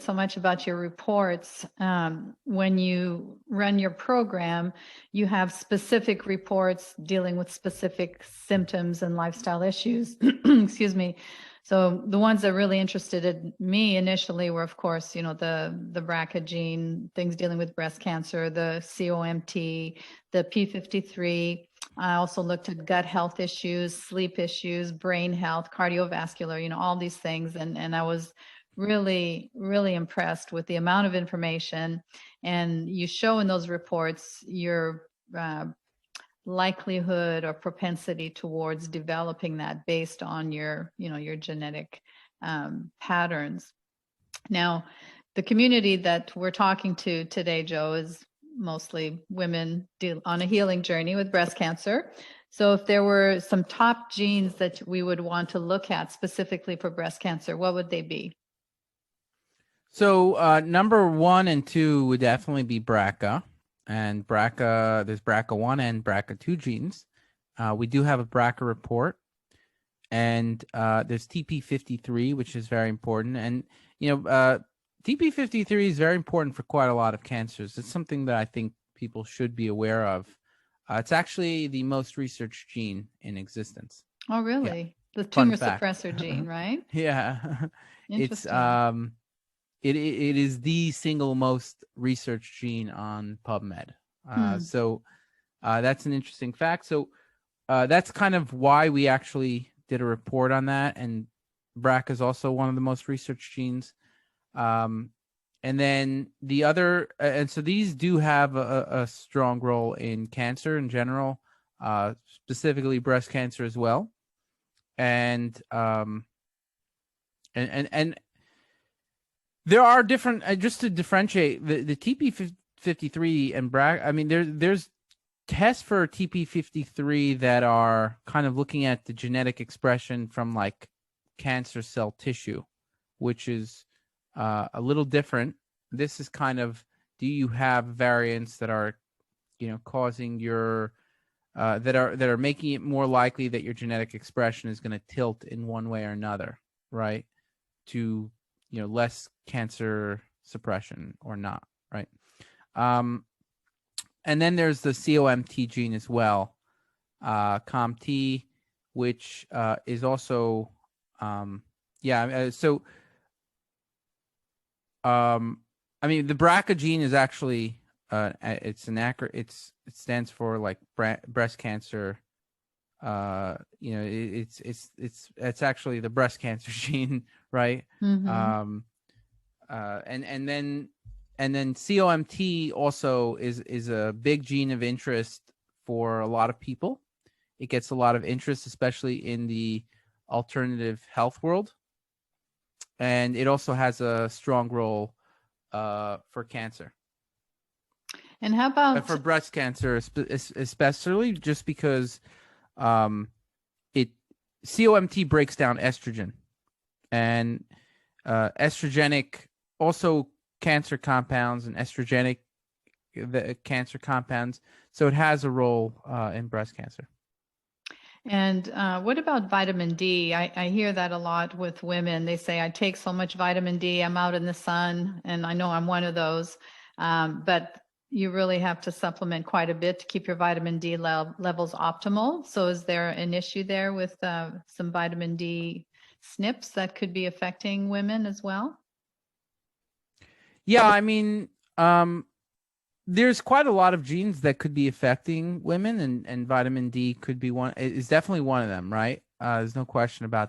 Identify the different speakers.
Speaker 1: so much about your reports. When you run your program, you have specific reports dealing with specific symptoms and lifestyle issues. Excuse me. So the ones that really interested me initially were, of course, the BRCA gene, things dealing with breast cancer, the COMT, the P53. I also looked at gut health issues, sleep issues, brain health, cardiovascular, all these things. And I was really, really impressed with the amount of information. And you show in those reports your likelihood or propensity towards developing that based on your genetic patterns. Now, the community that we're talking to today, Joe, is mostly women on a healing journey with breast cancer. So if there were some top genes that we would want to look at specifically for breast cancer, what would they be?
Speaker 2: So number 1 and 2 would definitely be BRCA. And BRCA, there's BRCA1 and BRCA2 genes. We do have a BRCA report. And there's TP53, which is very important. And, TP53 is very important for quite a lot of cancers. It's something that I think people should be aware of. It's actually the most researched gene in existence.
Speaker 1: Oh, really?
Speaker 2: Yeah.
Speaker 1: The tumor suppressor gene, right?
Speaker 2: Yeah.
Speaker 1: Interesting.
Speaker 2: It is the single most researched gene on PubMed. So that's an interesting fact. So that's kind of why we actually did a report on that. And BRCA is also one of the most researched genes. And then the other, and so these do have a strong role in cancer in general, specifically breast cancer as well. And there are different, just to differentiate the TP53 and BRCA. I mean, there's tests for TP53 that are kind of looking at the genetic expression from like cancer cell tissue, which is a little different. This is kind of, do you have variants that are, causing your that are making it more likely that your genetic expression is going to tilt in one way or another, right? To less cancer suppression or not, right? And then there's the COMT gene as well, COMT, which is also, I mean, the BRCA gene is actually, it stands for like breast cancer. It's actually the breast cancer gene, right?
Speaker 1: Mm-hmm.
Speaker 2: And then COMT also is a big gene of interest for a lot of people. It gets a lot of interest, especially in the alternative health world. And it also has a strong role for cancer.
Speaker 1: And how about
Speaker 2: for breast cancer, especially just because COMT breaks down estrogen, and estrogenic also cancer compounds and estrogenic cancer compounds. So it has a role in breast cancer.
Speaker 1: And what about vitamin D? I hear that a lot with women. They say, I take so much vitamin D, I'm out in the sun, and I know I'm one of those. But you really have to supplement quite a bit to keep your vitamin D levels optimal. So is there an issue there with some vitamin D SNPs that could be affecting women as well?
Speaker 2: Yeah, I mean, there's quite a lot of genes that could be affecting women, and vitamin D is definitely one of them, right? There's no question about